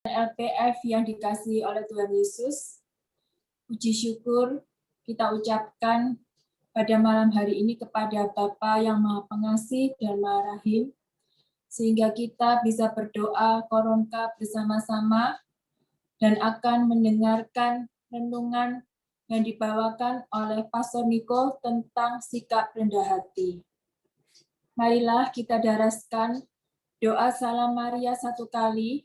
LPF yang dikasihi oleh Tuhan Yesus, puji syukur kita ucapkan pada malam hari ini kepada Bapa yang Maha Pengasih dan Maha Rahim, sehingga kita bisa berdoa koronka bersama-sama dan akan mendengarkan renungan yang dibawakan oleh Pastor Niko tentang sikap rendah hati. Marilah kita daraskan doa Salam Maria satu kali,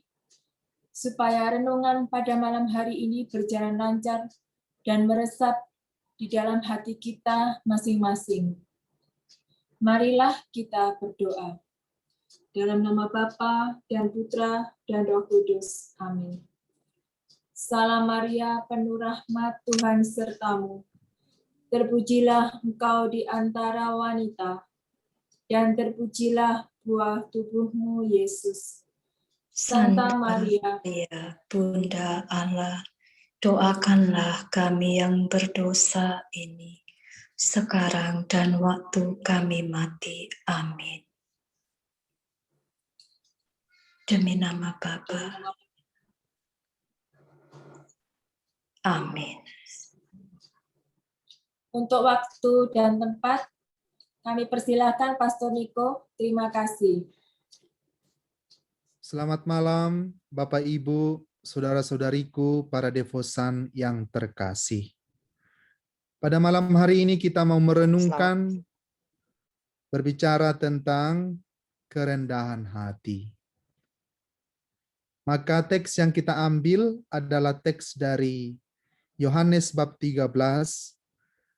supaya renungan pada malam hari ini berjalan lancar dan meresap di dalam hati kita masing-masing. Marilah kita berdoa. Dalam nama Bapa dan Putra dan Roh Kudus. Amin. Salam Maria, penuh rahmat, Tuhan sertamu. Terpujilah engkau di antara wanita, dan terpujilah buah tubuhmu, Yesus. Santa Maria, Bunda Allah, doakanlah kami yang berdosa ini, sekarang dan waktu kami mati. Amin. Demi nama Bapa. Amin. Untuk waktu dan tempat, kami persilahkan Pastor Niko. Terima kasih. Selamat malam, Bapak Ibu, saudara-saudariku, para devosan yang terkasih. Pada malam hari ini kita mau merenungkan, berbicara tentang kerendahan hati. Maka teks yang kita ambil adalah teks dari Yohanes bab 13,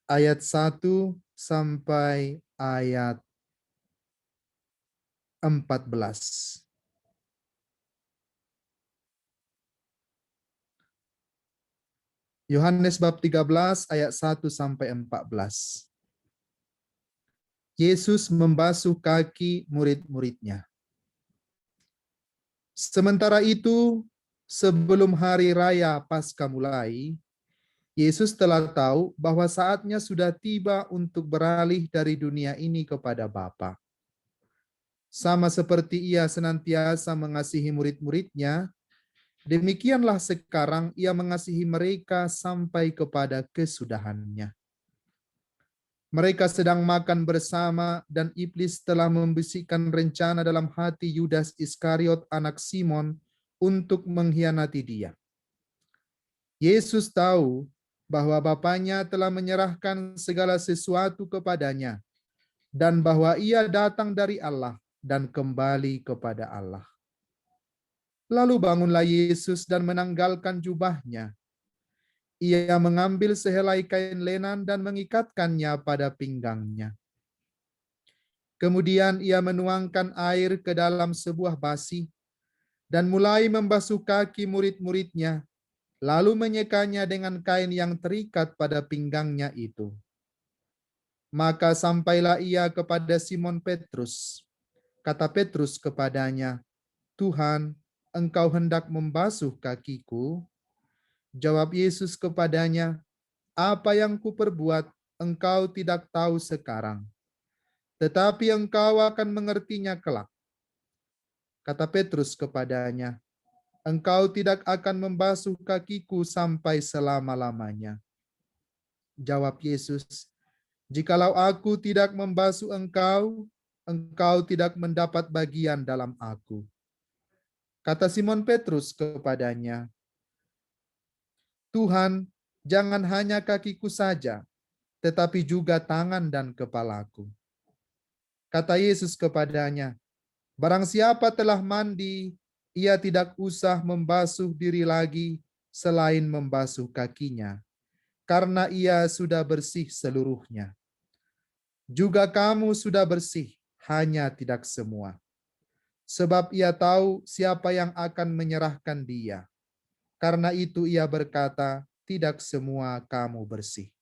ayat 1 sampai ayat 14. Yohanes bab 13 ayat 1 sampai 14. Yesus membasuh kaki murid-muridnya. Sementara itu, sebelum hari raya Paskah mulai, Yesus telah tahu bahwa saatnya sudah tiba untuk beralih dari dunia ini kepada Bapa. Sama seperti ia senantiasa mengasihi murid-muridnya, demikianlah sekarang ia mengasihi mereka sampai kepada kesudahannya. Mereka sedang makan bersama dan iblis telah membisikkan rencana dalam hati Yudas Iskariot anak Simon untuk mengkhianati dia. Yesus tahu bahwa Bapanya telah menyerahkan segala sesuatu kepadanya dan bahwa ia datang dari Allah dan kembali kepada Allah. Lalu bangunlah Yesus dan menanggalkan jubahnya. Ia mengambil sehelai kain lenan dan mengikatkannya pada pinggangnya. Kemudian ia menuangkan air ke dalam sebuah basi dan mulai membasuh kaki murid-muridnya, lalu menyekanya dengan kain yang terikat pada pinggangnya itu. Maka sampailah ia kepada Simon Petrus. Kata Petrus kepadanya, "Tuhan, engkau hendak membasuh kakiku?" Jawab Yesus kepadanya, "Apa yang kuperbuat engkau tidak tahu sekarang, tetapi engkau akan mengertinya kelak." Kata Petrus kepadanya, "Engkau tidak akan membasuh kakiku sampai selama-lamanya." Jawab Yesus, "Jikalau aku tidak membasuh engkau, engkau tidak mendapat bagian dalam aku." Kata Simon Petrus kepadanya, "Tuhan, jangan hanya kakiku saja, tetapi juga tangan dan kepalaku." Kata Yesus kepadanya, "Barang siapa telah mandi, ia tidak usah membasuh diri lagi selain membasuh kakinya, karena ia sudah bersih seluruhnya. Juga kamu sudah bersih, hanya tidak semua." Sebab ia tahu siapa yang akan menyerahkan dia. Karena itu ia berkata, "Tidak semua kamu bersih."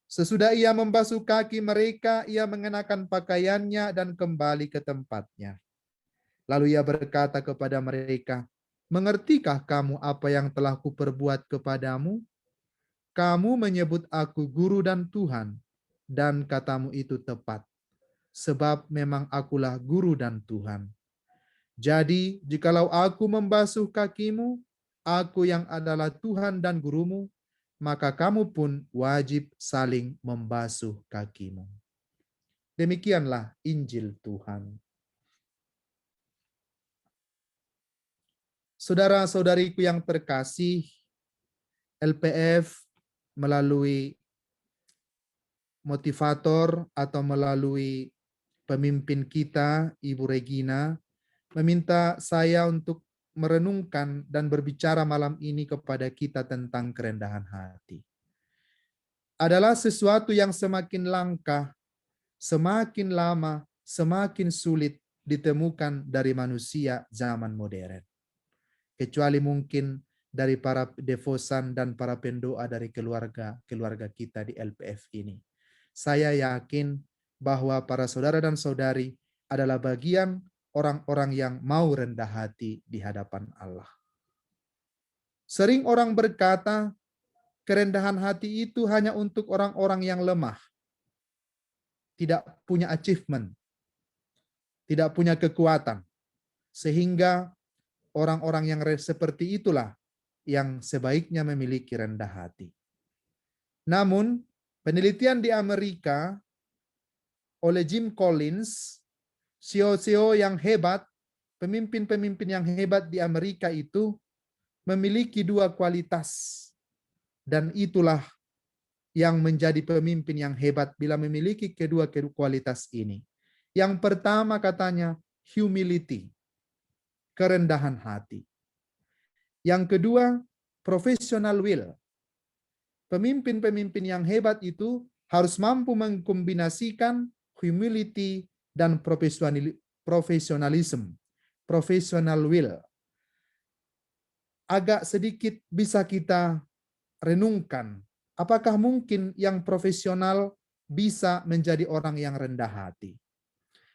Sesudah ia membasuh kaki mereka, ia mengenakan pakaiannya dan kembali ke tempatnya. Lalu ia berkata kepada mereka, "Mengertikah kamu apa yang telah kuperbuat kepadamu? Kamu menyebut aku guru dan Tuhan, dan katamu itu tepat, sebab memang akulah guru dan Tuhan. Jadi, jikalau aku membasuh kakimu, aku yang adalah Tuhan dan gurumu, maka kamu pun wajib saling membasuh kakimu. Demikianlah Injil Tuhan. Saudara-saudariku yang terkasih, LPF melalui motivator atau melalui pemimpin kita, Ibu Regina, meminta saya untuk merenungkan dan berbicara malam ini kepada kita tentang kerendahan hati. Adalah sesuatu yang semakin langka, semakin lama, semakin sulit ditemukan dari manusia zaman modern. Kecuali mungkin dari para devosan dan para pendoa dari keluarga kita di LPF ini. Saya yakin bahwa para saudara dan saudari adalah bagian orang-orang yang mau rendah hati di hadapan Allah. Sering orang berkata, kerendahan hati itu hanya untuk orang-orang yang lemah, tidak punya achievement, tidak punya kekuatan, sehingga orang-orang yang seperti itulah yang sebaiknya memiliki rendah hati. Namun, penelitian di Amerika oleh Jim Collins, CEO yang hebat, pemimpin-pemimpin yang hebat di Amerika itu memiliki dua kualitas. Dan itulah yang menjadi pemimpin yang hebat bila memiliki kedua kualitas ini. Yang pertama katanya humility, kerendahan hati. Yang kedua, professional will. Pemimpin-pemimpin yang hebat itu harus mampu mengkombinasikan humility dan profesionalism, professional will. Agak sedikit bisa kita renungkan, apakah mungkin yang profesional bisa menjadi orang yang rendah hati?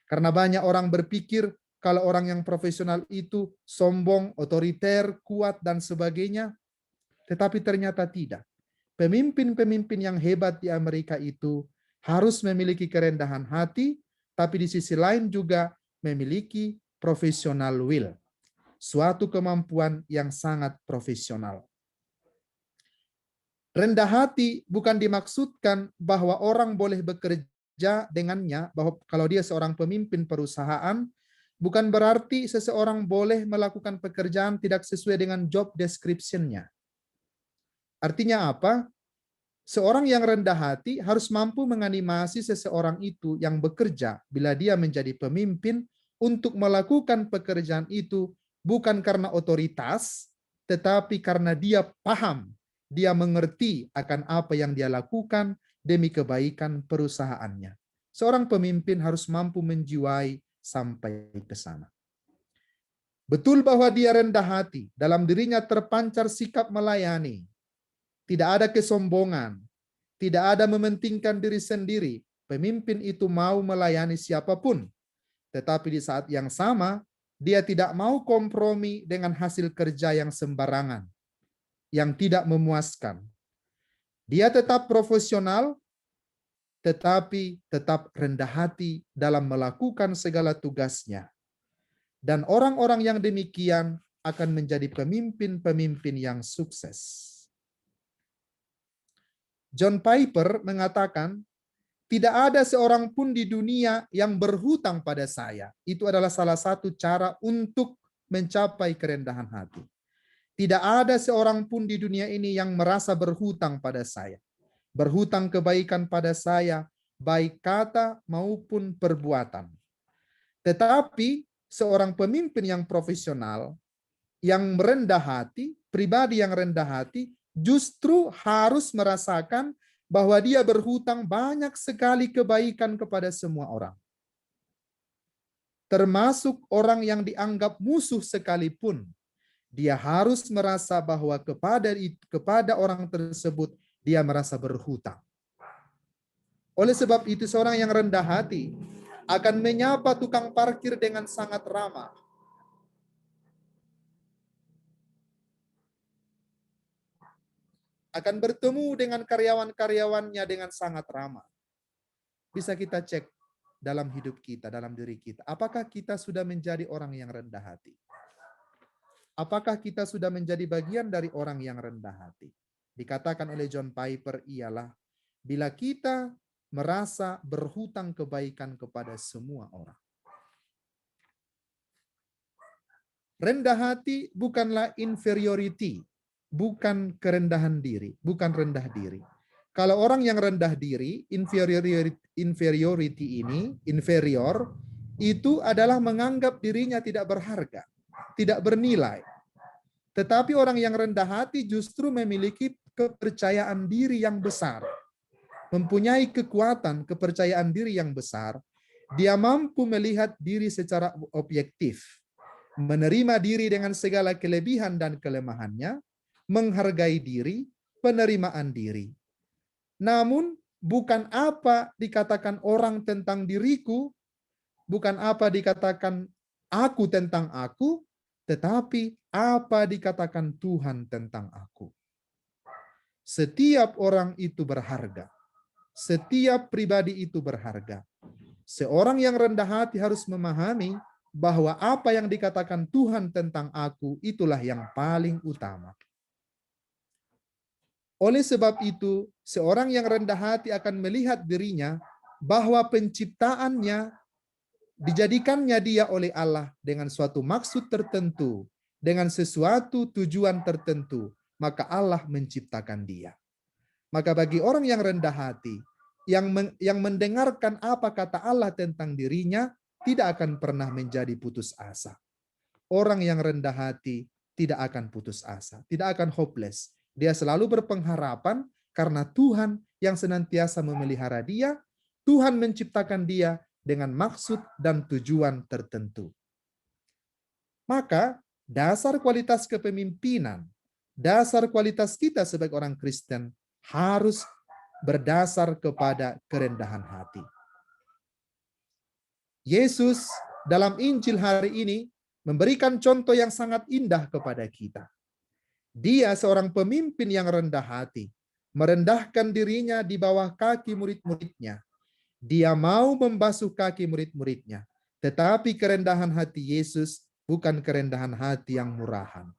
Karena banyak orang berpikir kalau orang yang profesional itu sombong, otoriter, kuat, dan sebagainya. Tetapi ternyata tidak. Pemimpin-pemimpin yang hebat di Amerika itu harus memiliki kerendahan hati, tapi di sisi lain juga memiliki professional will. Suatu kemampuan yang sangat profesional. Rendah hati bukan dimaksudkan bahwa orang boleh bekerja dengannya, bahwa kalau dia seorang pemimpin perusahaan, bukan berarti seseorang boleh melakukan pekerjaan tidak sesuai dengan job description-nya. Artinya apa? Seorang yang rendah hati harus mampu menganimasi seseorang itu yang bekerja bila dia menjadi pemimpin untuk melakukan pekerjaan itu bukan karena otoritas, tetapi karena dia paham, dia mengerti akan apa yang dia lakukan demi kebaikan perusahaannya. Seorang pemimpin harus mampu menjiwai sampai ke sana. Betul bahwa dia rendah hati, dalam dirinya terpancar sikap melayani. Tidak ada kesombongan, tidak ada mementingkan diri sendiri. Pemimpin itu mau melayani siapapun. Tetapi di saat yang sama, dia tidak mau kompromi dengan hasil kerja yang sembarangan, yang tidak memuaskan. Dia tetap profesional, tetapi tetap rendah hati dalam melakukan segala tugasnya. Dan orang-orang yang demikian akan menjadi pemimpin-pemimpin yang sukses. John Piper mengatakan, tidak ada seorang pun di dunia yang berhutang pada saya. Itu adalah salah satu cara untuk mencapai kerendahan hati. Tidak ada seorang pun di dunia ini yang merasa berhutang pada saya. Berhutang kebaikan pada saya, baik kata maupun perbuatan. Tetapi seorang pemimpin yang profesional, yang rendah hati, pribadi yang rendah hati, justru harus merasakan bahwa dia berhutang banyak sekali kebaikan kepada semua orang. Termasuk orang yang dianggap musuh sekalipun. Dia harus merasa bahwa kepada orang tersebut dia merasa berhutang. Oleh sebab itu seorang yang rendah hati akan menyapa tukang parkir dengan sangat ramah. Akan bertemu dengan karyawan-karyawannya dengan sangat ramah. Bisa kita cek dalam hidup kita, dalam diri kita? Apakah kita sudah menjadi orang yang rendah hati? Apakah kita sudah menjadi bagian dari orang yang rendah hati? Dikatakan oleh John Piper ialah bila kita merasa berhutang kebaikan kepada semua orang. Rendah hati bukanlah inferiority, bukan kerendahan diri, bukan rendah diri. Kalau orang yang rendah diri, inferiority ini, inferior, itu adalah menganggap dirinya tidak berharga, tidak bernilai. Tetapi orang yang rendah hati justru memiliki kepercayaan diri yang besar, mempunyai kekuatan kepercayaan diri yang besar. Dia mampu melihat diri secara objektif, menerima diri dengan segala kelebihan dan kelemahannya, menghargai diri, penerimaan diri. Namun bukan apa dikatakan orang tentang diriku, bukan apa dikatakan aku tentang aku, tetapi apa dikatakan Tuhan tentang aku. Setiap orang itu berharga. Setiap pribadi itu berharga. Seorang yang rendah hati harus memahami bahwa apa yang dikatakan Tuhan tentang aku itulah yang paling utama. Oleh sebab itu, seorang yang rendah hati akan melihat dirinya bahwa penciptaannya dijadikannya dia oleh Allah dengan suatu maksud tertentu, dengan sesuatu tujuan tertentu, maka Allah menciptakan dia. Maka bagi orang yang rendah hati, yang mendengarkan apa kata Allah tentang dirinya, tidak akan pernah menjadi putus asa. Orang yang rendah hati tidak akan putus asa, tidak akan hopeless. Dia selalu berpengharapan karena Tuhan yang senantiasa memelihara dia, Tuhan menciptakan dia dengan maksud dan tujuan tertentu. Maka dasar kualitas kepemimpinan, dasar kualitas kita sebagai orang Kristen harus berdasar kepada kerendahan hati. Yesus dalam Injil hari ini memberikan contoh yang sangat indah kepada kita. Dia seorang pemimpin yang rendah hati, merendahkan dirinya di bawah kaki murid-muridnya. Dia mau membasuh kaki murid-muridnya. Tetapi kerendahan hati Yesus bukan kerendahan hati yang murahan.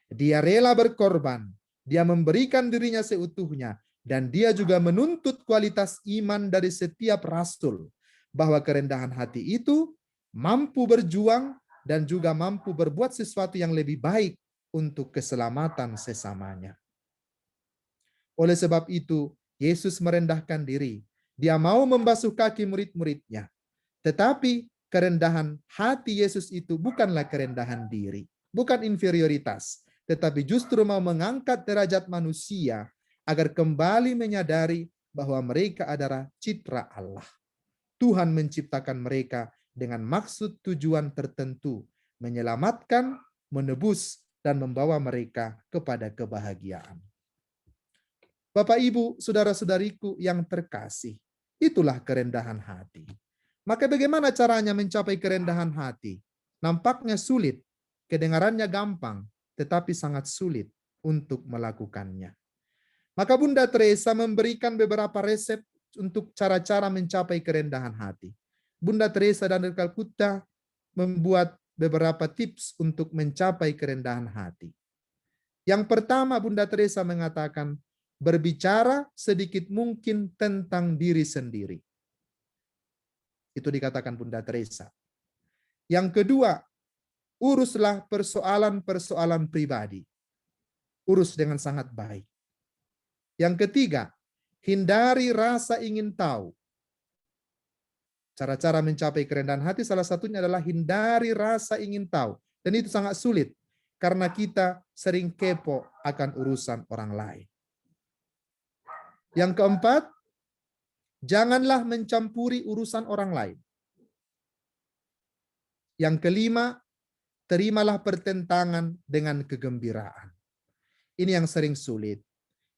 Dia rela berkorban, dia memberikan dirinya seutuhnya, dan dia juga menuntut kualitas iman dari setiap rasul, bahwa kerendahan hati itu mampu berjuang dan juga mampu berbuat sesuatu yang lebih baik untuk keselamatan sesamanya. Oleh sebab itu, Yesus merendahkan diri. Dia mau membasuh kaki murid-muridnya. Tetapi kerendahan hati Yesus itu bukanlah kerendahan diri, bukan inferioritas, tetapi justru mau mengangkat derajat manusia agar kembali menyadari bahwa mereka adalah citra Allah. Tuhan menciptakan mereka dengan maksud tujuan tertentu, menyelamatkan, menebus, dan membawa mereka kepada kebahagiaan. Bapak, Ibu, saudara-saudariku yang terkasih, itulah kerendahan hati. Maka bagaimana caranya mencapai kerendahan hati? Nampaknya sulit, kedengarannya gampang, tetapi sangat sulit untuk melakukannya. Maka Bunda Teresa memberikan beberapa resep untuk cara-cara mencapai kerendahan hati. Bunda Teresa dari Kalkuta membuat beberapa tips untuk mencapai kerendahan hati. Yang pertama, Bunda Teresa mengatakan, berbicara sedikit mungkin tentang diri sendiri. Itu dikatakan Bunda Teresa. Yang kedua, uruslah persoalan-persoalan pribadi. Urus dengan sangat baik. Yang ketiga, hindari rasa ingin tahu. Cara-cara mencapai kerendahan hati salah satunya adalah hindari rasa ingin tahu. Dan itu sangat sulit karena kita sering kepo akan urusan orang lain. Yang keempat, janganlah mencampuri urusan orang lain. Yang kelima, terimalah pertentangan dengan kegembiraan. Ini yang sering sulit.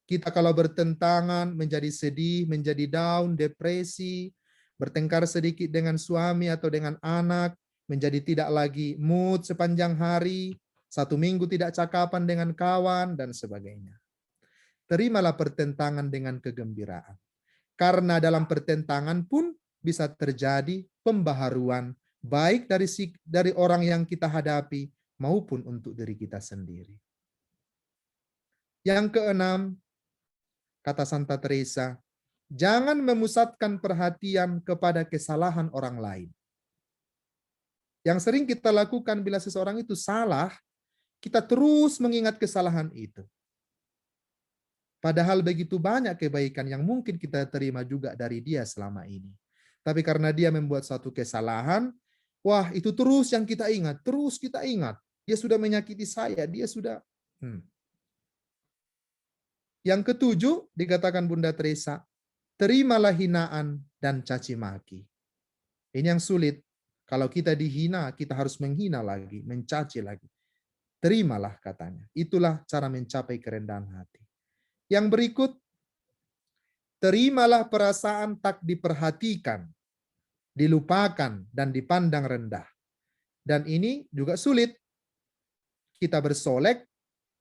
Kita kalau bertentangan menjadi sedih, menjadi down, depresi, bertengkar sedikit dengan suami atau dengan anak, menjadi tidak lagi mood sepanjang hari, 1 minggu tidak cakapan dengan kawan, dan sebagainya. Terimalah pertentangan dengan kegembiraan. Karena dalam pertentangan pun bisa terjadi pembaharuan baik dari orang yang kita hadapi maupun untuk diri kita sendiri. Yang keenam, kata Santa Teresa, jangan memusatkan perhatian kepada kesalahan orang lain. Yang sering kita lakukan bila seseorang itu salah, kita terus mengingat kesalahan itu. Padahal begitu banyak kebaikan yang mungkin kita terima juga dari dia selama ini. Tapi karena dia membuat suatu kesalahan, wah itu terus yang kita ingat, terus kita ingat. Dia sudah menyakiti saya, dia sudah... Yang ketujuh, dikatakan Bunda Teresa, terimalah hinaan dan caci maki. Ini yang sulit. Kalau kita dihina, kita harus menghina lagi, mencaci lagi. Terimalah katanya. Itulah cara mencapai kerendahan hati. Yang berikut, terimalah perasaan tak diperhatikan, dilupakan, dan dipandang rendah. Dan ini juga sulit. Kita bersolek,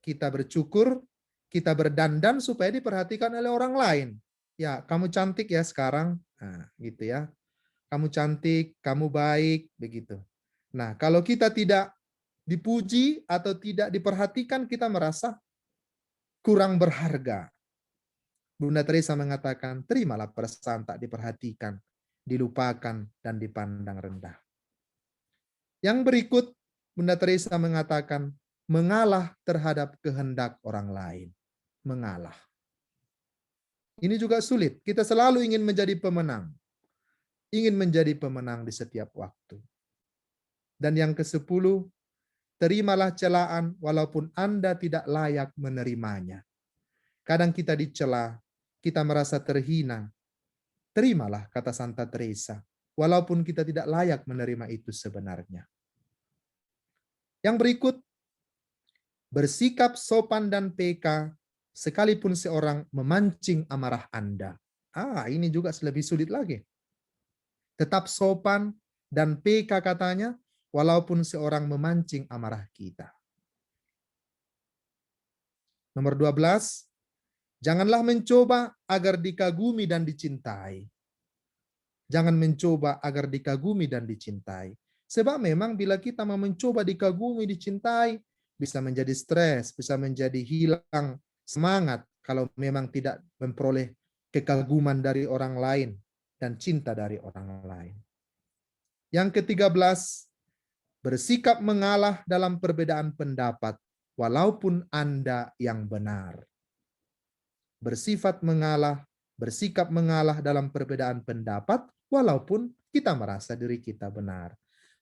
kita bercukur, kita berdandan supaya diperhatikan oleh orang lain. Ya, kamu cantik ya sekarang. Nah, gitu ya. Kamu cantik, kamu baik, begitu. Nah, kalau kita tidak dipuji atau tidak diperhatikan, kita merasa kurang berharga. Bunda Teresa mengatakan, terimalah perasaan tak diperhatikan, dilupakan, dan dipandang rendah. Yang berikut, Bunda Teresa mengatakan, mengalah terhadap kehendak orang lain. Mengalah. Ini juga sulit. Kita selalu ingin menjadi pemenang. Ingin menjadi pemenang di setiap waktu. Dan yang ke-10, terimalah celaan walaupun Anda tidak layak menerimanya. Kadang kita dicela, kita merasa terhina. Terimalah, kata Santa Teresa, walaupun kita tidak layak menerima itu sebenarnya. Yang berikut, bersikap sopan dan peka sekalipun seorang memancing amarah Anda. Ini juga lebih sulit lagi. Tetap sopan dan peka katanya, walaupun seorang memancing amarah kita. Nomor 12, janganlah mencoba agar dikagumi dan dicintai. Jangan mencoba agar dikagumi dan dicintai. Sebab memang bila kita mau mencoba dikagumi, dicintai, bisa menjadi stres, bisa menjadi hilang semangat kalau memang tidak memperoleh kekaguman dari orang lain dan cinta dari orang lain. Yang ke-13, bersikap mengalah dalam perbedaan pendapat, walaupun Anda yang benar. Bersikap mengalah dalam perbedaan pendapat, walaupun kita merasa diri kita benar.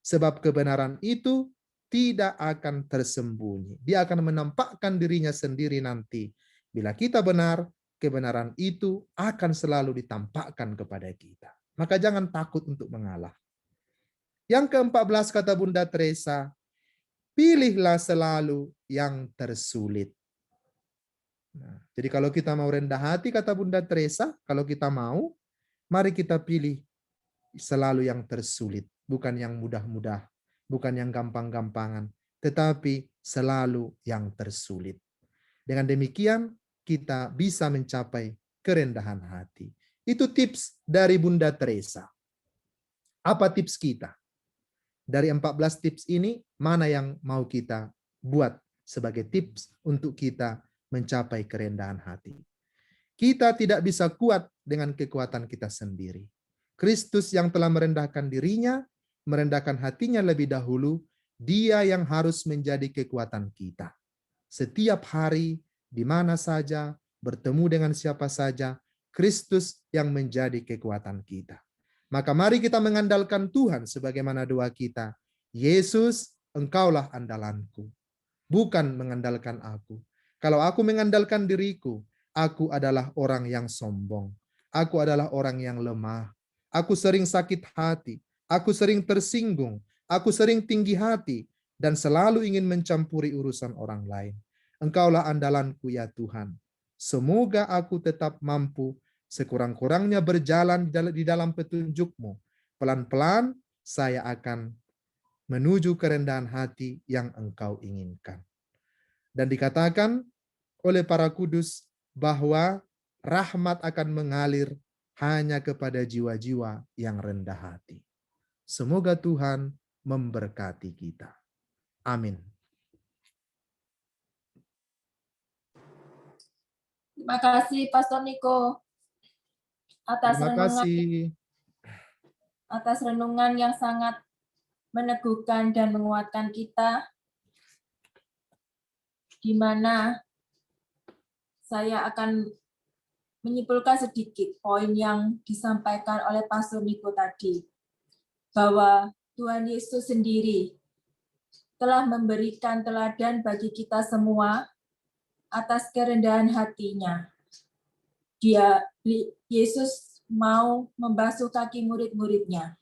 Sebab kebenaran itu tidak akan tersembunyi. Dia akan menampakkan dirinya sendiri nanti. Bila kita benar, kebenaran itu akan selalu ditampakkan kepada kita. Maka jangan takut untuk mengalah. Yang ke-14 kata Bunda Teresa, pilihlah selalu yang tersulit. Nah, jadi kalau kita mau rendah hati, kata Bunda Teresa, kalau kita mau, mari kita pilih selalu yang tersulit. Bukan yang mudah-mudah, bukan yang gampang-gampangan, tetapi selalu yang tersulit. Dengan demikian, kita bisa mencapai kerendahan hati. Itu tips dari Bunda Teresa. Apa tips kita? Dari 14 tips ini, mana yang mau kita buat sebagai tips untuk kita mencapai kerendahan hati? Kita tidak bisa kuat dengan kekuatan kita sendiri. Kristus yang telah merendahkan dirinya, merendahkan hatinya lebih dahulu, dia yang harus menjadi kekuatan kita. Setiap hari, di mana saja, bertemu dengan siapa saja, Kristus yang menjadi kekuatan kita. Maka mari kita mengandalkan Tuhan sebagaimana doa kita. Yesus, Engkaulah andalanku, bukan mengandalkan aku. Kalau aku mengandalkan diriku, aku adalah orang yang sombong. Aku adalah orang yang lemah. Aku sering sakit hati. Aku sering tersinggung. Aku sering tinggi hati dan selalu ingin mencampuri urusan orang lain. Engkaulah andalanku ya Tuhan. Semoga aku tetap mampu sekurang-kurangnya berjalan di dalam petunjuk-Mu. Pelan-pelan saya akan menuju kerendahan hati yang Engkau inginkan. Dan dikatakan oleh para kudus bahwa rahmat akan mengalir hanya kepada jiwa-jiwa yang rendah hati. Semoga Tuhan memberkati kita. Amin. Terima kasih Pastor Niko Terima kasih. atas renungan yang sangat meneguhkan dan menguatkan kita, di mana saya akan menyimpulkan sedikit poin yang disampaikan oleh Pastor Niko tadi, bahwa Tuhan Yesus sendiri telah memberikan teladan bagi kita semua atas kerendahan hatinya. Yesus mau membasuh kaki murid-muridnya.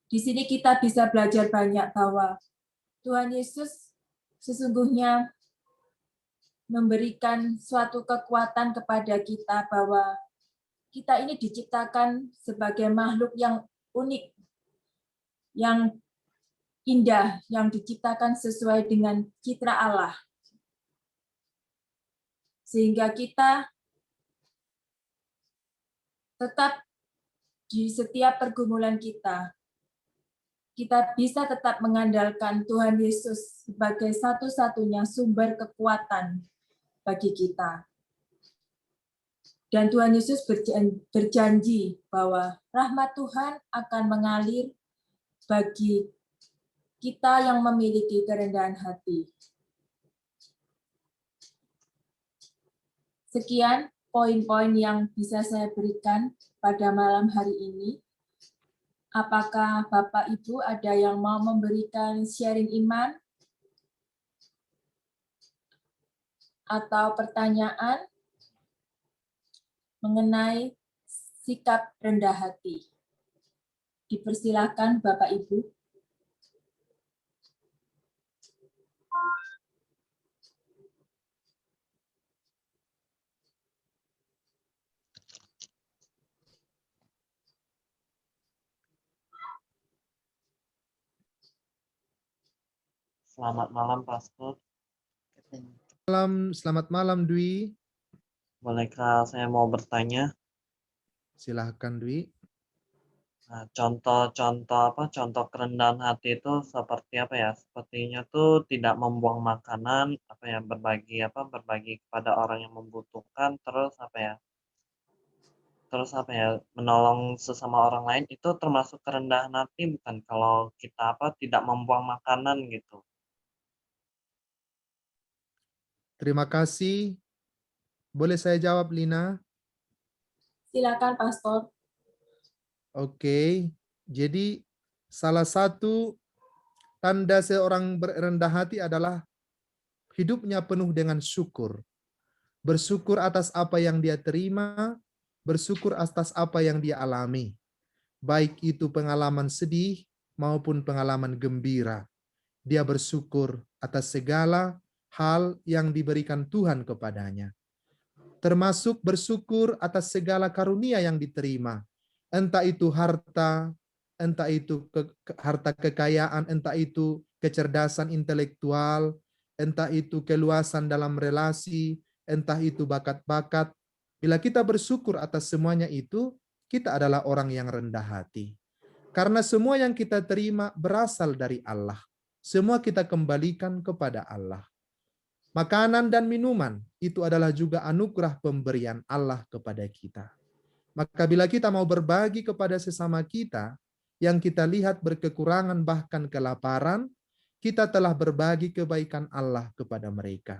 Di sini kita bisa belajar banyak bahwa Tuhan Yesus sesungguhnya memberikan suatu kekuatan kepada kita bahwa kita ini diciptakan sebagai makhluk yang unik, yang indah, yang diciptakan sesuai dengan citra Allah. Sehingga kita tetap di setiap pergumulan kita bisa tetap mengandalkan Tuhan Yesus sebagai satu-satunya sumber kekuatan bagi kita. Dan Tuhan Yesus berjanji bahwa rahmat Tuhan akan mengalir bagi kita yang memiliki kerendahan hati. Sekian poin-poin yang bisa saya berikan pada malam hari ini. Apakah Bapak Ibu ada yang mau memberikan sharing iman atau pertanyaan mengenai sikap rendah hati? Dipersilakan Bapak Ibu. Selamat malam, Pastor. Selamat malam, Dwi. Bolehkah saya mau bertanya? Silahkan, Dwi. Nah, contoh kerendahan hati itu seperti apa ya? Sepertinya tuh tidak membuang makanan, berbagi kepada orang yang membutuhkan, terus menolong sesama orang lain itu termasuk kerendahan hati bukan? Kalau kita tidak membuang makanan gitu. Terima kasih. Boleh saya jawab, Lina? Silakan Pastor. Oke. Jadi salah satu tanda seorang berendah hati adalah hidupnya penuh dengan syukur. Bersyukur atas apa yang dia terima, bersyukur atas apa yang dia alami. Baik itu pengalaman sedih maupun pengalaman gembira. Dia bersyukur atas segala hal yang diberikan Tuhan kepadanya. Termasuk bersyukur atas segala karunia yang diterima. Entah itu harta, entah itu harta kekayaan, entah itu kecerdasan intelektual, entah itu keluasan dalam relasi, entah itu bakat-bakat. Bila kita bersyukur atas semuanya itu, kita adalah orang yang rendah hati. Karena semua yang kita terima berasal dari Allah. Semua kita kembalikan kepada Allah. Makanan dan minuman itu adalah juga anugerah pemberian Allah kepada kita. Maka bila kita mau berbagi kepada sesama kita, yang kita lihat berkekurangan bahkan kelaparan, kita telah berbagi kebaikan Allah kepada mereka.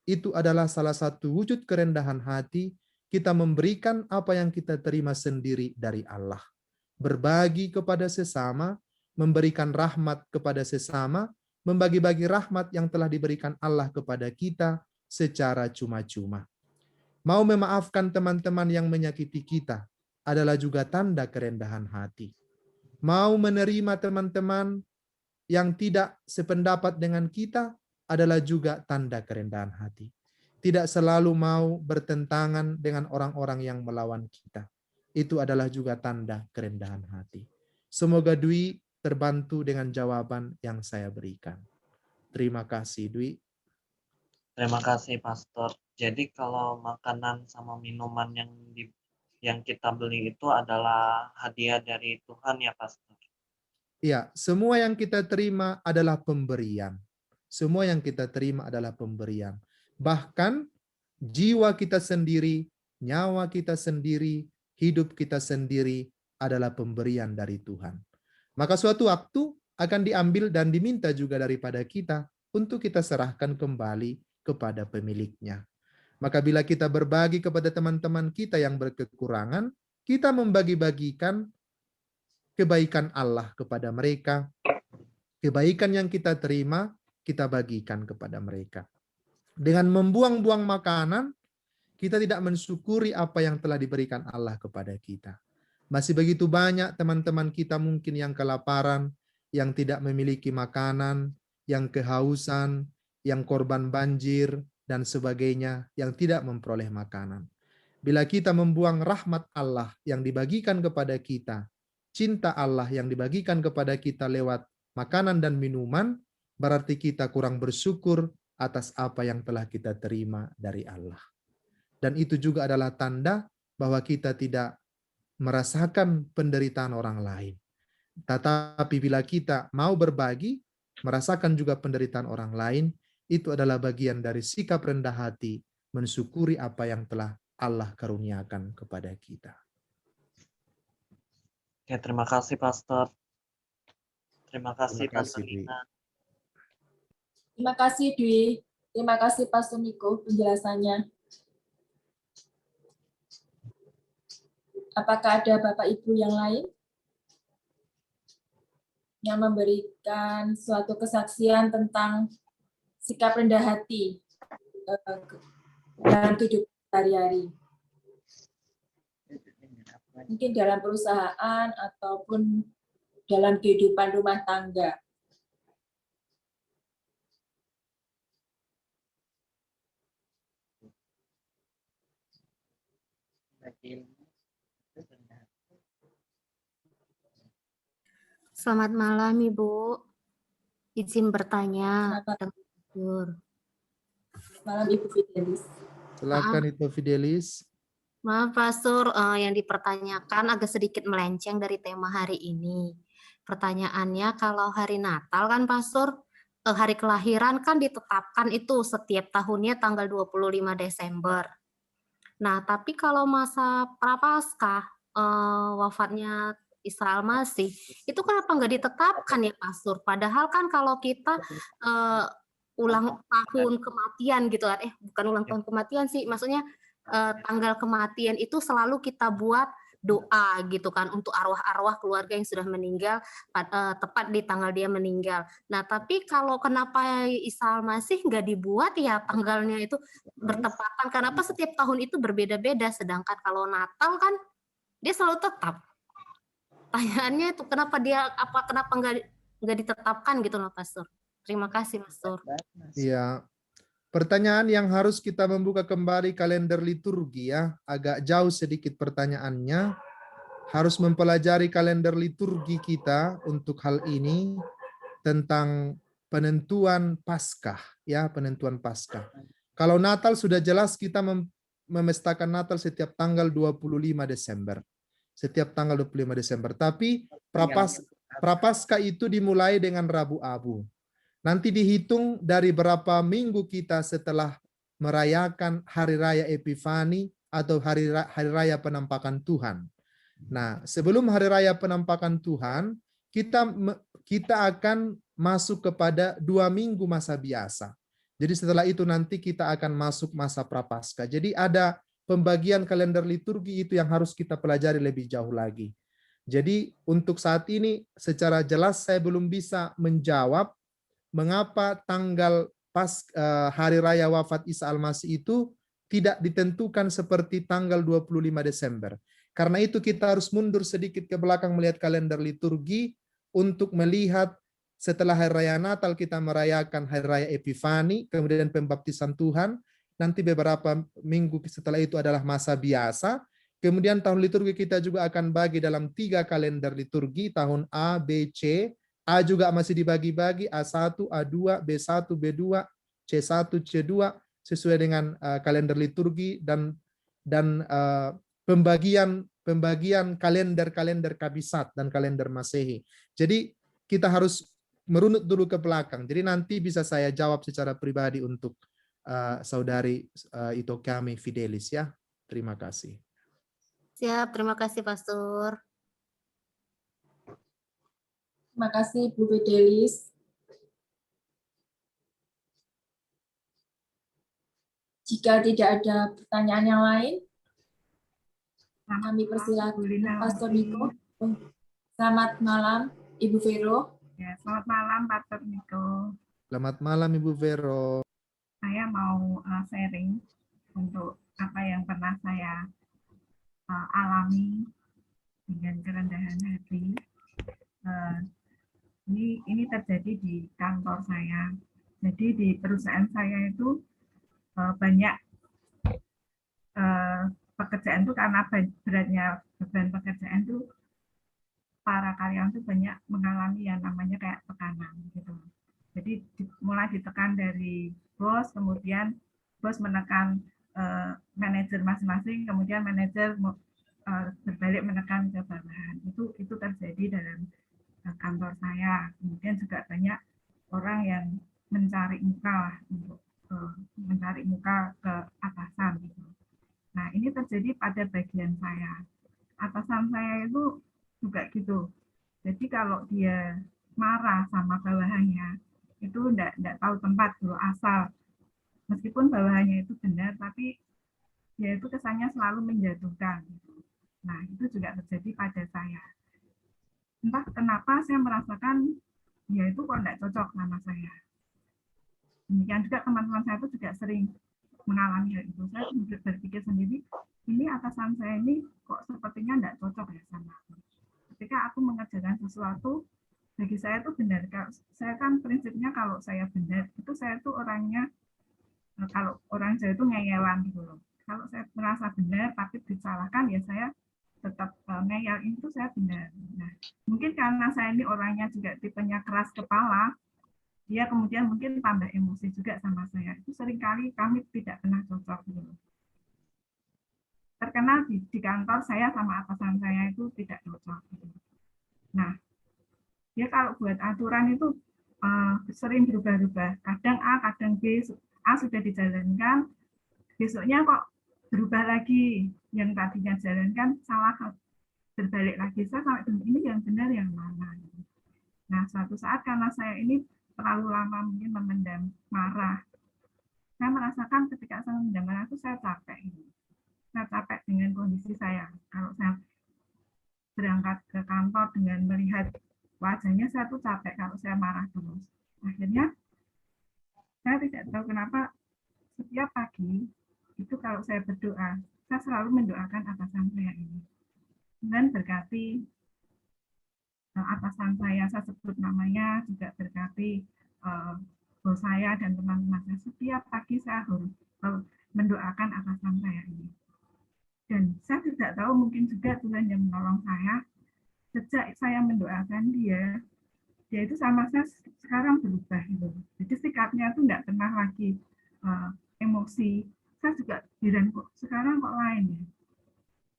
Itu adalah salah satu wujud kerendahan hati, kita memberikan apa yang kita terima sendiri dari Allah. Berbagi kepada sesama, memberikan rahmat kepada sesama, membagi-bagi rahmat yang telah diberikan Allah kepada kita secara cuma-cuma. Mau memaafkan teman-teman yang menyakiti kita adalah juga tanda kerendahan hati. Mau menerima teman-teman yang tidak sependapat dengan kita adalah juga tanda kerendahan hati. Tidak selalu mau bertentangan dengan orang-orang yang melawan kita. Itu adalah juga tanda kerendahan hati. Semoga Dwi terbantu dengan jawaban yang saya berikan. Terima kasih, Dwi. Terima kasih, Pastor. Jadi kalau makanan sama minuman yang yang kita beli itu adalah hadiah dari Tuhan ya, Pastor? Ya, semua yang kita terima adalah pemberian. Semua yang kita terima adalah pemberian. Bahkan jiwa kita sendiri, nyawa kita sendiri, hidup kita sendiri adalah pemberian dari Tuhan. Maka suatu waktu akan diambil dan diminta juga daripada kita untuk kita serahkan kembali kepada pemiliknya. Maka bila kita berbagi kepada teman-teman kita yang berkekurangan, kita membagi-bagikan kebaikan Allah kepada mereka. Kebaikan yang kita terima, kita bagikan kepada mereka. Dengan membuang-buang makanan, kita tidak mensyukuri apa yang telah diberikan Allah kepada kita. Masih begitu banyak teman-teman kita mungkin yang kelaparan, yang tidak memiliki makanan, yang kehausan, yang korban banjir, dan sebagainya, yang tidak memperoleh makanan. Bila kita membuang rahmat Allah yang dibagikan kepada kita, cinta Allah yang dibagikan kepada kita lewat makanan dan minuman, berarti kita kurang bersyukur atas apa yang telah kita terima dari Allah. Dan itu juga adalah tanda bahwa kita tidak merasakan penderitaan orang lain. Tetapi bila kita mau berbagi, merasakan juga penderitaan orang lain, itu adalah bagian dari sikap rendah hati, mensyukuri apa yang telah Allah karuniakan kepada kita. Oke, terima kasih, Pastor. Terima kasih, Pastor Dwi. Ina. Terima kasih, Dwi. Terima kasih, Pastor Niko, penjelasannya. Apakah ada Bapak Ibu yang lain yang memberikan suatu kesaksian tentang sikap rendah hati dalam kehidupan sehari-hari? Mungkin dalam perusahaan ataupun dalam kehidupan rumah tangga. Selamat malam, Ibu. Izin bertanya. Malam, Ibu Fidelis. Silakan Ibu Fidelis. Maaf, Pastor, yang dipertanyakan agak sedikit melenceng dari tema hari ini. Pertanyaannya, kalau hari Natal kan, Pastor, hari kelahiran kan ditetapkan itu setiap tahunnya tanggal 25 Desember. Nah, tapi kalau masa Prapaskah, wafatnya Isa Al-Masih, itu kenapa nggak ditetapkan ya, Pastor? Padahal kan kalau kita ulang tahun kematian gitu kan, bukan ulang tahun kematian sih, maksudnya tanggal kematian itu selalu kita buat doa gitu kan untuk arwah-arwah keluarga yang sudah meninggal tepat di tanggal dia meninggal. Nah, tapi kalau kenapa Isa Al-Masih nggak dibuat ya tanggalnya itu bertepatan? Kenapa setiap tahun itu berbeda-beda, sedangkan kalau Natal kan dia selalu tetap. Pertanyaannya itu kenapa nggak ditetapkan gitu loh, Pastor? Terima kasih, Pastor. Iya. Pertanyaan yang harus kita membuka kembali kalender liturgi ya. Agak jauh sedikit pertanyaannya. Harus mempelajari kalender liturgi kita untuk hal ini tentang penentuan Paskah ya, penentuan Paskah. Kalau Natal sudah jelas kita memestakan Natal setiap tanggal 25 Desember. Setiap tanggal 25 Desember. Tapi Prapaskah itu dimulai dengan Rabu Abu. Nanti dihitung dari berapa minggu kita setelah merayakan Hari Raya Epifani atau Hari Raya Penampakan Tuhan. Nah, sebelum Hari Raya Penampakan Tuhan, kita akan masuk kepada 2 minggu masa biasa. Jadi setelah itu nanti kita akan masuk masa Prapaskah. Jadi ada pembagian kalender liturgi itu yang harus kita pelajari lebih jauh lagi. Jadi untuk saat ini secara jelas saya belum bisa menjawab mengapa tanggal hari raya wafat Isa Al-Masih itu tidak ditentukan seperti tanggal 25 Desember. Karena itu kita harus mundur sedikit ke belakang melihat kalender liturgi untuk melihat setelah hari raya Natal kita merayakan hari raya Epifani, kemudian pembaptisan Tuhan, nanti beberapa minggu setelah itu adalah masa biasa, kemudian tahun liturgi kita juga akan bagi dalam 3 kalender liturgi, tahun A, B, C. A juga masih dibagi-bagi, A1, A2, B1, B2, C1, C2, sesuai dengan kalender liturgi dan pembagian kalender Kabisat dan kalender Masehi. Jadi kita harus merunut dulu ke belakang. Jadi nanti bisa saya jawab secara pribadi untuk saudari itu kami Fidelis ya. Terima kasih. Siap, terima kasih Pastor. Terima kasih Bu Fidelis. Jika tidak ada pertanyaan yang lain, kami persilakan Pastor Niko. Selamat malam, Ibu Vero. Ya, selamat malam Pastor Niko. Selamat malam Ibu Vero. Saya mau sharing untuk apa yang pernah saya alami dengan kerendahan hati. Ini terjadi di kantor saya. Jadi di perusahaan saya itu banyak pekerjaan itu karena beratnya beban pekerjaan itu para karyawan itu banyak mengalami yang namanya kayak tekanan gitu. Jadi mulai ditekan dari bos, kemudian bos menekan manajer masing-masing, kemudian manajer berbalik menekan ke bawahan. Itu terjadi dalam kantor saya. Kemudian juga banyak orang yang mencari muka untuk mencari muka ke atasan gitu. Nah, ini terjadi pada bagian saya. Atasan saya itu juga gitu. Jadi kalau dia marah sama bawahannya, itu enggak tahu tempat dulu asal. Meskipun bawahannya itu benar, tapi dia itu kesannya selalu menjatuhkan. Nah, itu juga terjadi pada saya. Entah kenapa saya merasakan dia itu kok enggak cocok sama saya. Demikian juga teman-teman saya itu juga sering mengalami hal itu. Saya berpikir sendiri, ini atasan saya ini kok sepertinya enggak cocok ya sama aku. Ketika aku mengerjakan sesuatu, bagi saya itu benar. Saya kan prinsipnya kalau saya benar, itu saya itu orangnya, kalau orang Jawa itu ngeyelan gitu loh. Kalau saya merasa benar tapi disalahkan, ya saya tetap ngeyel, itu saya benar. Nah, mungkin karena saya ini orangnya juga tipenya keras kepala, dia kemudian mungkin tambah emosi juga sama saya. Itu seringkali kami tidak pernah cocok gitu loh. Terkenal di kantor saya sama atasan saya itu tidak cocok gitu. Nah, dia kalau buat aturan itu sering berubah-ubah. Kadang A, kadang B. A sudah dijalankan, besoknya kok berubah lagi. Yang tadinya jalankan salah, berbalik lagi. Saya sampai ini yang benar yang mana. Nah, suatu saat karena saya ini terlalu lama mungkin memendam marah, saya merasakan ketika saya memendam marah itu saya capek. Saya capek dengan kondisi saya. Kalau saya berangkat ke kantor dengan melihat wajahnya, saya tuh capek kalau saya marah terus. Akhirnya saya tidak tahu kenapa setiap pagi itu kalau saya berdoa, saya selalu mendoakan atasan saya ini. Dan berkati atasan saya sebut namanya, juga berkati bos saya dan teman-teman saya. Setiap pagi saya harus mendoakan atasan saya ini. Dan saya tidak tahu, mungkin juga Tuhan yang menolong saya. Sejak saya mendoakan dia itu sama saya sekarang berubah gitu. Jadi sikapnya itu tidak pernah lagi emosi. Saya juga heran kok sekarang kok lain ya.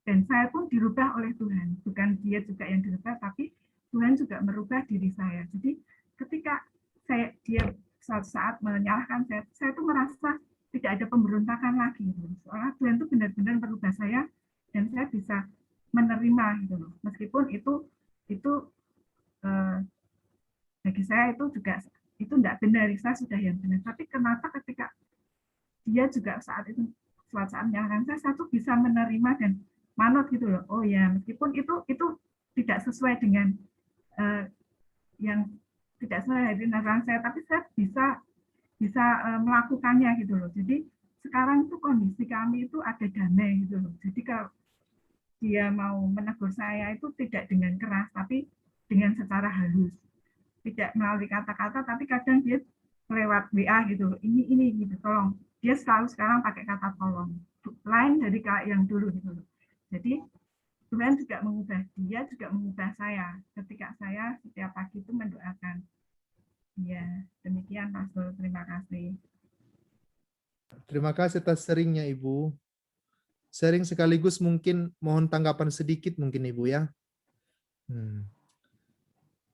Dan saya pun dirubah oleh Tuhan. Bukan dia juga yang dirubah, tapi Tuhan juga merubah diri saya. Jadi ketika dia suatu saat menyalahkan saya tuh merasa tidak ada pemberontakan lagi. Soalnya Tuhan itu benar-benar merubah saya dan saya bisa menerima gitu loh. Meskipun itu bagi saya itu juga itu tidak benar, saya sudah yang benar. Tapi kenapa ketika dia juga saat itu suatu saat menyalahkan saya tuh bisa menerima dan manut gitu loh. Oh ya, meskipun itu tidak sesuai dengan yang tidak sesuai dengan saya, tapi saya bisa melakukannya gitu loh. Jadi sekarang itu kondisi kami itu ada damai gitu loh. Jadi kalau dia mau menegur saya itu tidak dengan keras, tapi dengan secara halus. Tidak melalui kata-kata, tapi kadang dia lewat WA gitu. Ini gitu, tolong. Dia selalu sekarang pakai kata tolong. Lain dari yang dulu gitu loh. Jadi Tuhan juga mengubah dia, juga mengubah saya. Ketika saya setiap pagi itu mendoakan. Ya, demikian Pastor. Terima kasih. Terima kasih atas seringnya Ibu. sharing sekaligus mungkin mohon tanggapan sedikit mungkin Ibu ya.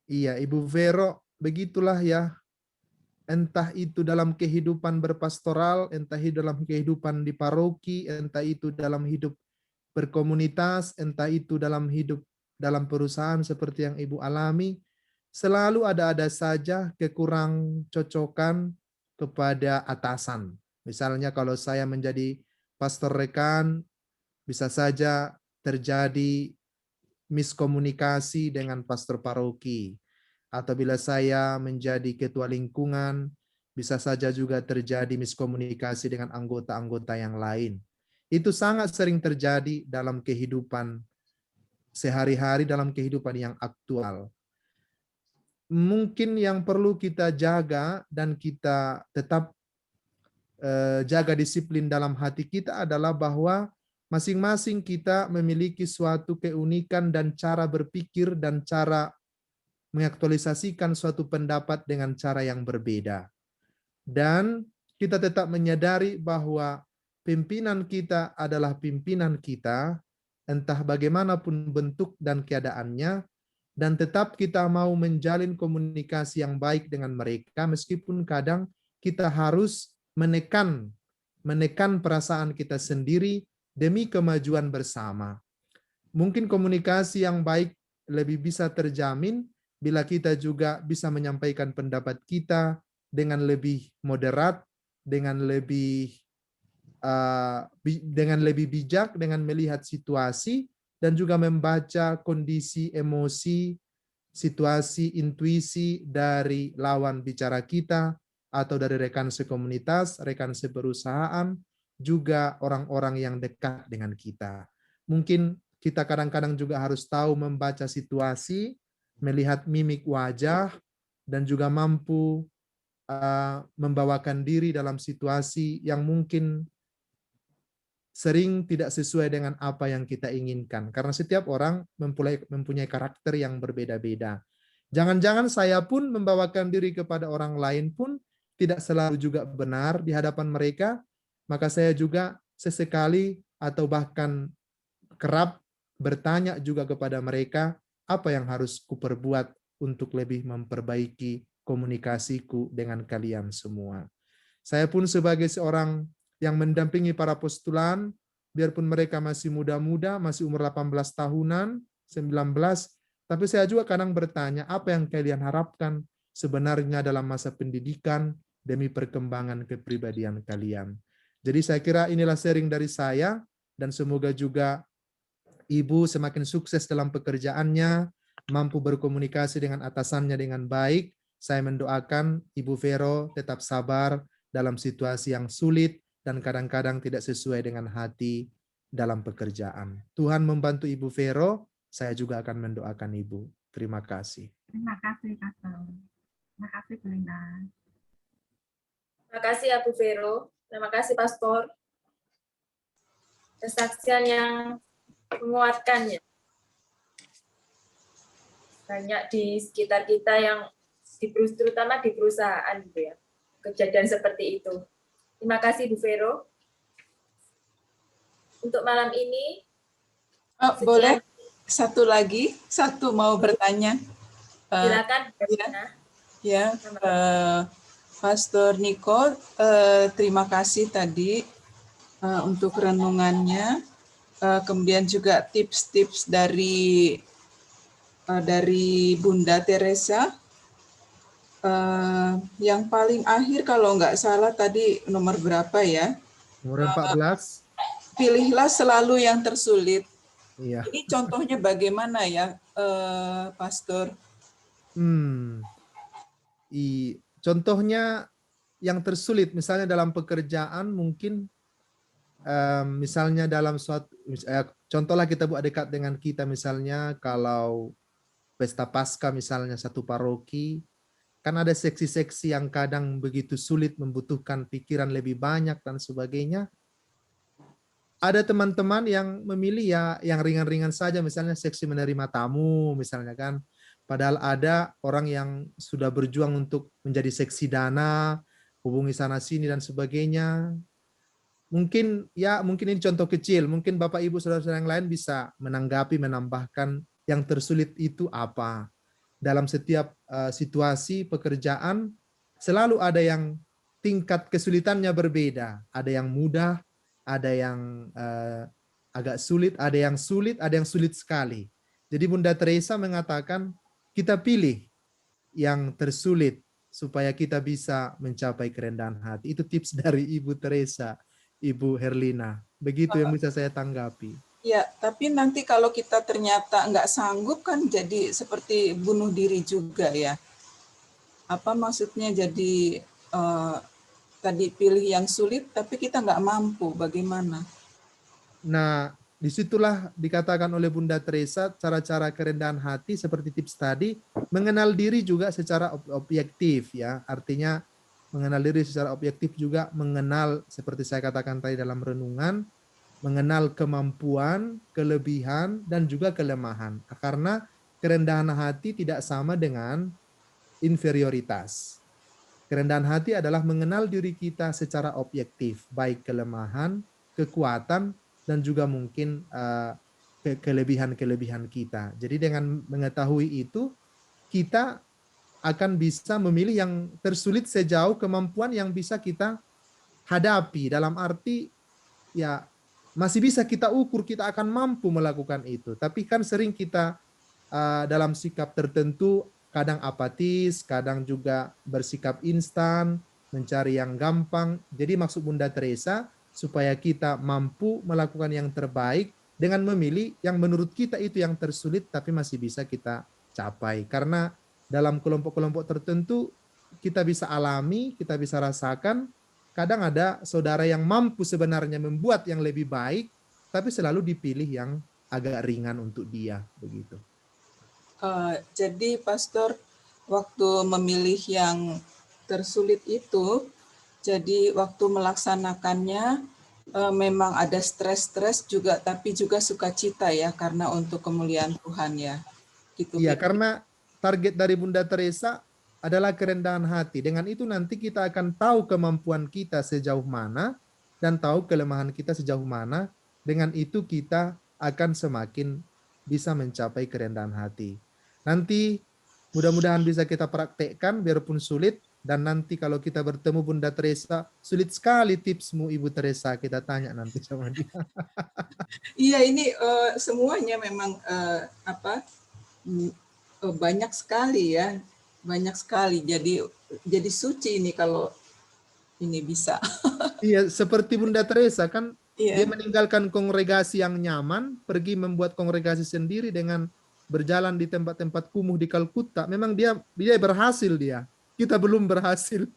Iya, Ibu Vero, begitulah ya. Entah itu dalam kehidupan berpastoral, entah itu dalam kehidupan di paroki, entah itu dalam hidup berkomunitas, entah itu dalam hidup dalam perusahaan seperti yang Ibu alami, selalu ada saja kekurang cocokan kepada atasan. Misalnya kalau saya menjadi pastor rekan, bisa saja terjadi miskomunikasi dengan pastor paroki. Atau bila saya menjadi ketua lingkungan, bisa saja juga terjadi miskomunikasi dengan anggota-anggota yang lain. Itu sangat sering terjadi dalam kehidupan sehari-hari, dalam kehidupan yang aktual. Mungkin yang perlu kita jaga dan kita tetap jaga disiplin dalam hati kita adalah bahwa masing-masing kita memiliki suatu keunikan dan cara berpikir dan cara mengaktualisasikan suatu pendapat dengan cara yang berbeda. Dan kita tetap menyadari bahwa pimpinan kita adalah pimpinan kita, entah bagaimanapun bentuk dan keadaannya, dan tetap kita mau menjalin komunikasi yang baik dengan mereka, meskipun kadang kita harus menekan perasaan kita sendiri demi kemajuan bersama. Mungkin komunikasi yang baik lebih bisa terjamin bila kita juga bisa menyampaikan pendapat kita dengan lebih moderat, dengan lebih bijak, dengan melihat situasi, dan juga membaca kondisi emosi, situasi, intuisi dari lawan bicara kita, atau dari rekan sekomunitas, rekan seperusahaan, juga orang-orang yang dekat dengan kita. Mungkin kita kadang-kadang juga harus tahu membaca situasi, melihat mimik wajah, dan juga mampu membawakan diri dalam situasi yang mungkin sering tidak sesuai dengan apa yang kita inginkan. Karena setiap orang mempunyai karakter yang berbeda-beda. Jangan-jangan saya pun membawakan diri kepada orang lain pun tidak selalu juga benar di hadapan mereka, maka saya juga sesekali atau bahkan kerap bertanya juga kepada mereka, apa yang harus kuperbuat untuk lebih memperbaiki komunikasiku dengan kalian semua. Saya pun sebagai seorang yang mendampingi para postulan, biarpun mereka masih muda-muda, masih umur 18 tahunan, 19, tapi saya juga kadang bertanya, apa yang kalian harapkan sebenarnya dalam masa pendidikan demi perkembangan kepribadian kalian. Jadi saya kira inilah sharing dari saya, dan semoga juga Ibu semakin sukses dalam pekerjaannya, mampu berkomunikasi dengan atasannya dengan baik. Saya mendoakan Ibu Vero tetap sabar dalam situasi yang sulit dan kadang-kadang tidak sesuai dengan hati dalam pekerjaan. Tuhan membantu Ibu Vero, saya juga akan mendoakan Ibu. Terima kasih. Terima kasih, Pastor. Terima kasih, Bu Lina. Terima kasih ya Bu Vero. Terima kasih Pastor. Kesaksian yang menguatkan ya. Banyak di sekitar kita yang terutama di perusahaan gitu ya. Kejadian seperti itu. Terima kasih Bu Vero. Untuk malam ini boleh satu lagi, satu mau bertanya. Silakan. Ya, Pastor Niko, terima kasih tadi untuk renungannya. Kemudian juga tips-tips dari Bunda Teresa. Yang paling akhir kalau nggak salah tadi nomor berapa ya? Nomor 14. Pilihlah selalu yang tersulit. Iya. Ini contohnya bagaimana ya, Pastor? Contohnya yang tersulit, misalnya dalam pekerjaan mungkin, misalnya dalam suatu, contohlah kita buat dekat dengan kita, misalnya kalau pesta Paskah misalnya satu paroki, kan ada seksi-seksi yang kadang begitu sulit, membutuhkan pikiran lebih banyak dan sebagainya. Ada teman-teman yang memilih ya yang ringan-ringan saja, misalnya seksi menerima tamu misalnya kan. Padahal ada orang yang sudah berjuang untuk menjadi seksi dana, hubungi sana sini dan sebagainya. Mungkin ini contoh kecil, mungkin Bapak Ibu Saudara-saudara yang lain bisa menanggapi, menambahkan yang tersulit itu apa. Dalam setiap situasi pekerjaan selalu ada yang tingkat kesulitannya berbeda. Ada yang mudah, ada yang agak sulit, ada yang sulit sekali. Jadi Bunda Teresa mengatakan kita pilih yang tersulit supaya kita bisa mencapai kerendahan hati. Itu tips dari Ibu Teresa, Ibu Herlina. Begitu yang bisa saya tanggapi. Ya, tapi nanti kalau kita ternyata nggak sanggup kan jadi seperti bunuh diri juga ya. Apa maksudnya jadi tadi pilih yang sulit tapi kita nggak mampu, bagaimana? Nah, disitulah dikatakan oleh Bunda Teresa cara-cara kerendahan hati seperti tips tadi, mengenal diri juga secara objektif ya. Artinya mengenal diri secara objektif juga mengenal seperti saya katakan tadi dalam renungan, mengenal kemampuan, kelebihan, dan juga kelemahan. Karena kerendahan hati tidak sama dengan inferioritas. Kerendahan hati adalah mengenal diri kita secara objektif, baik kelemahan, kekuatan, dan juga mungkin kelebihan-kelebihan kita. Jadi dengan mengetahui itu, kita akan bisa memilih yang tersulit sejauh kemampuan yang bisa kita hadapi. Dalam arti, ya masih bisa kita ukur, kita akan mampu melakukan itu. Tapi kan sering kita dalam sikap tertentu, kadang apatis, kadang juga bersikap instan, mencari yang gampang. Jadi maksud Bunda Teresa, supaya kita mampu melakukan yang terbaik dengan memilih yang menurut kita itu yang tersulit, tapi masih bisa kita capai. Karena dalam kelompok-kelompok tertentu, kita bisa alami, kita bisa rasakan, kadang ada saudara yang mampu sebenarnya membuat yang lebih baik, tapi selalu dipilih yang agak ringan untuk dia, begitu. Jadi Pastor, waktu memilih yang tersulit itu, jadi waktu melaksanakannya memang ada stres-stres juga, tapi juga sukacita ya, karena untuk kemuliaan Tuhan ya. Gitu. Iya, karena target dari Bunda Teresa adalah kerendahan hati. Dengan itu nanti kita akan tahu kemampuan kita sejauh mana dan tahu kelemahan kita sejauh mana. Dengan itu kita akan semakin bisa mencapai kerendahan hati. Nanti mudah-mudahan bisa kita praktekkan biarpun sulit. Dan nanti kalau kita bertemu Bunda Teresa, sulit sekali tipsmu Ibu Teresa, kita tanya nanti sama dia. Iya, ini semuanya memang banyak sekali ya, banyak sekali. Jadi suci ini kalau ini bisa. Iya, seperti Bunda Teresa kan, Iya. dia meninggalkan kongregasi yang nyaman, pergi membuat kongregasi sendiri dengan berjalan di tempat-tempat kumuh di Kalkuta. Memang dia berhasil dia. Kita belum berhasil.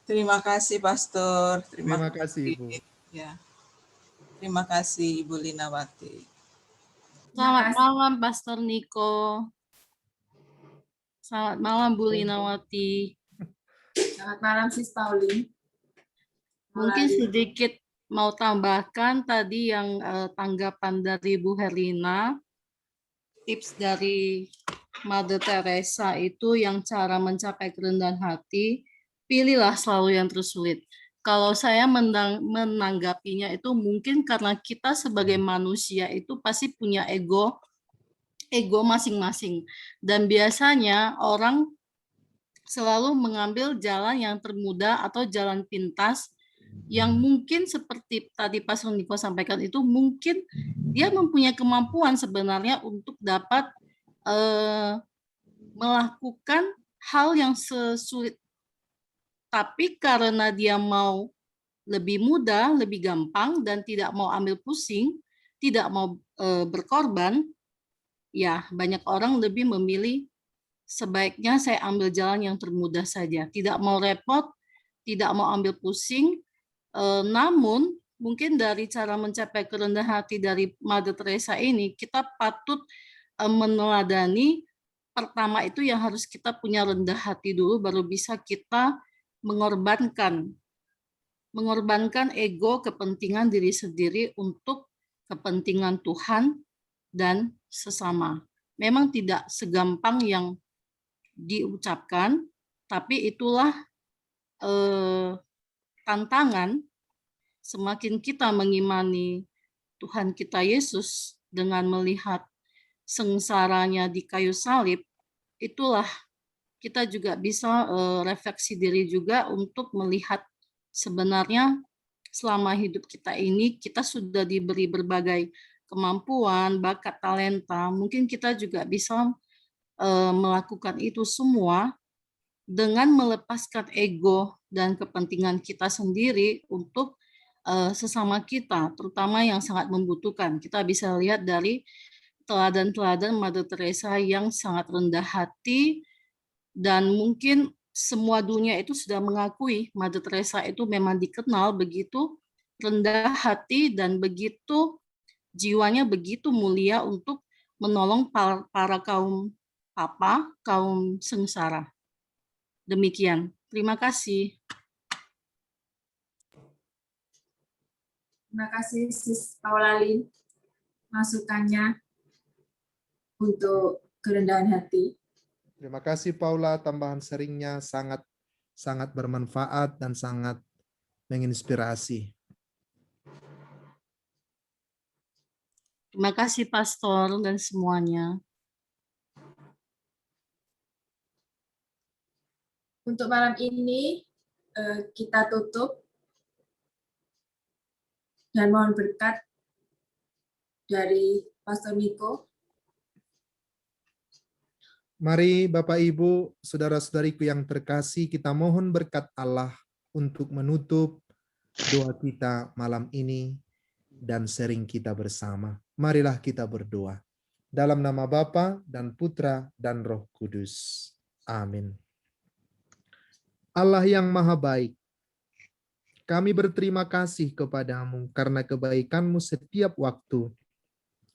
Terima kasih Pastor. Terima kasih Ibu. Ya. Terima kasih Ibu Linawati. Selamat malam Pastor Niko. Selamat malam Bu Linawati. Selamat malam Sis Pauline. Mungkin sedikit mau tambahkan tadi yang tanggapan dari Bu Herlina. Tips dari Mother Teresa itu yang cara mencapai kerendahan hati, pilihlah selalu yang tersulit. Kalau saya menanggapinya itu mungkin karena kita sebagai manusia itu pasti punya ego masing-masing. Dan biasanya orang selalu mengambil jalan yang termudah atau jalan pintas yang mungkin seperti tadi Pastor Niko sampaikan itu mungkin dia mempunyai kemampuan sebenarnya untuk dapat melakukan hal yang sesulit. Tapi karena dia mau lebih mudah, lebih gampang, dan tidak mau ambil pusing, tidak mau berkorban, ya banyak orang lebih memilih sebaiknya saya ambil jalan yang termudah saja. Tidak mau repot, tidak mau ambil pusing, namun mungkin dari cara mencapai kerendahan hati dari Mother Teresa ini, kita patut meneladani. Pertama itu yang harus kita punya rendah hati dulu, baru bisa kita mengorbankan ego, kepentingan diri sendiri untuk kepentingan Tuhan dan sesama. Memang tidak segampang yang diucapkan, tapi itulah tantangan semakin kita mengimani Tuhan kita Yesus dengan melihat sengsaranya di kayu salib, itulah kita juga bisa refleksi diri juga untuk melihat sebenarnya selama hidup kita ini kita sudah diberi berbagai kemampuan, bakat, talenta. Mungkin kita juga bisa melakukan itu semua dengan melepaskan ego dan kepentingan kita sendiri untuk sesama kita, terutama yang sangat membutuhkan. Kita bisa lihat dari teladan-teladan Mother Teresa yang sangat rendah hati, dan mungkin semua dunia itu sudah mengakui Mother Teresa itu memang dikenal begitu rendah hati dan begitu jiwanya begitu mulia untuk menolong para kaum papa, kaum sengsara. Demikian. Terima kasih. Terima kasih Sis Paulalin masukannya untuk kerendahan hati. Terima kasih Paula, tambahan sharingnya sangat bermanfaat dan sangat menginspirasi. Terima kasih Pastor dan semuanya. Untuk malam ini kita tutup dan mohon berkat dari Pastor Niko. Mari Bapak Ibu, saudara-saudariku yang terkasih, kita mohon berkat Allah untuk menutup doa kita malam ini dan sharing kita bersama. Marilah kita berdoa. Dalam nama Bapa dan Putra dan Roh Kudus. Amin. Allah yang Maha Baik, kami berterima kasih kepadamu karena kebaikan-Mu setiap waktu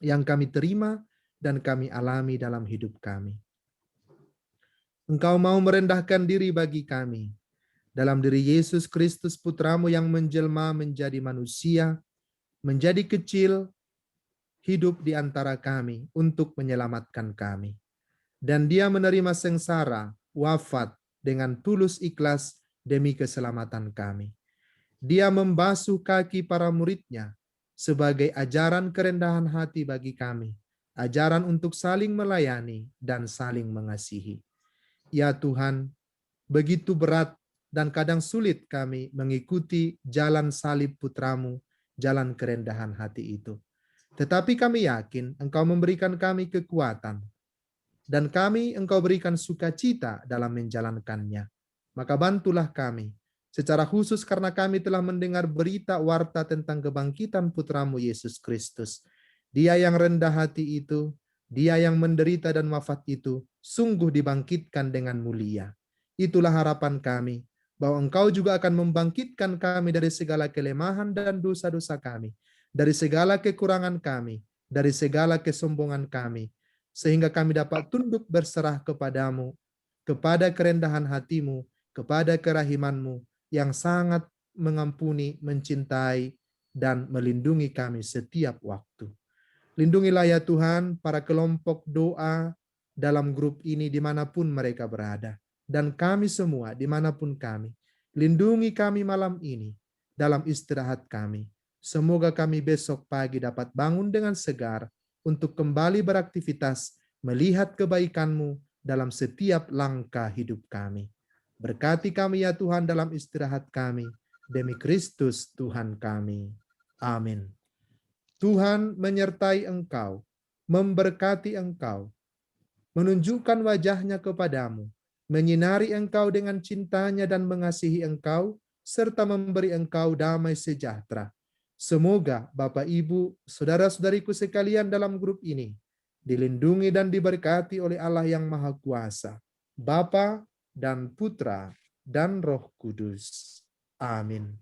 yang kami terima dan kami alami dalam hidup kami. Engkau mau merendahkan diri bagi kami. Dalam diri Yesus Kristus Putramu yang menjelma menjadi manusia, menjadi kecil, hidup di antara kami untuk menyelamatkan kami. Dan dia menerima sengsara, wafat dengan tulus ikhlas demi keselamatan kami. Dia membasuh kaki para muridnya sebagai ajaran kerendahan hati bagi kami, ajaran untuk saling melayani dan saling mengasihi. Ya Tuhan, begitu berat dan kadang sulit kami mengikuti jalan salib Putramu, jalan kerendahan hati itu. Tetapi kami yakin Engkau memberikan kami kekuatan, dan kami Engkau berikan sukacita dalam menjalankannya. Maka bantulah kami, secara khusus karena kami telah mendengar berita warta tentang kebangkitan Putramu Yesus Kristus. Dia yang rendah hati itu, dia yang menderita dan wafat itu, sungguh dibangkitkan dengan mulia. Itulah harapan kami, bahwa Engkau juga akan membangkitkan kami dari segala kelemahan dan dosa-dosa kami, dari segala kekurangan kami, dari segala kesombongan kami, sehingga kami dapat tunduk berserah kepadamu, kepada kerendahan hatimu, kepada kerahimanmu, yang sangat mengampuni, mencintai, dan melindungi kami setiap waktu. Lindungilah ya Tuhan para kelompok doa dalam grup ini dimanapun mereka berada. Dan kami semua dimanapun kami. Lindungi kami malam ini dalam istirahat kami. Semoga kami besok pagi dapat bangun dengan segar untuk kembali beraktivitas melihat kebaikan-Mu dalam setiap langkah hidup kami. Berkati kami ya Tuhan dalam istirahat kami. Demi Kristus Tuhan kami. Amin. Tuhan menyertai engkau, memberkati engkau, menunjukkan wajahnya kepadamu, menyinari engkau dengan cintanya dan mengasihi engkau, serta memberi engkau damai sejahtera. Semoga Bapak, Ibu, saudara-saudariku sekalian dalam grup ini, dilindungi dan diberkati oleh Allah yang Maha Kuasa, Bapa dan Putra dan Roh Kudus. Amin.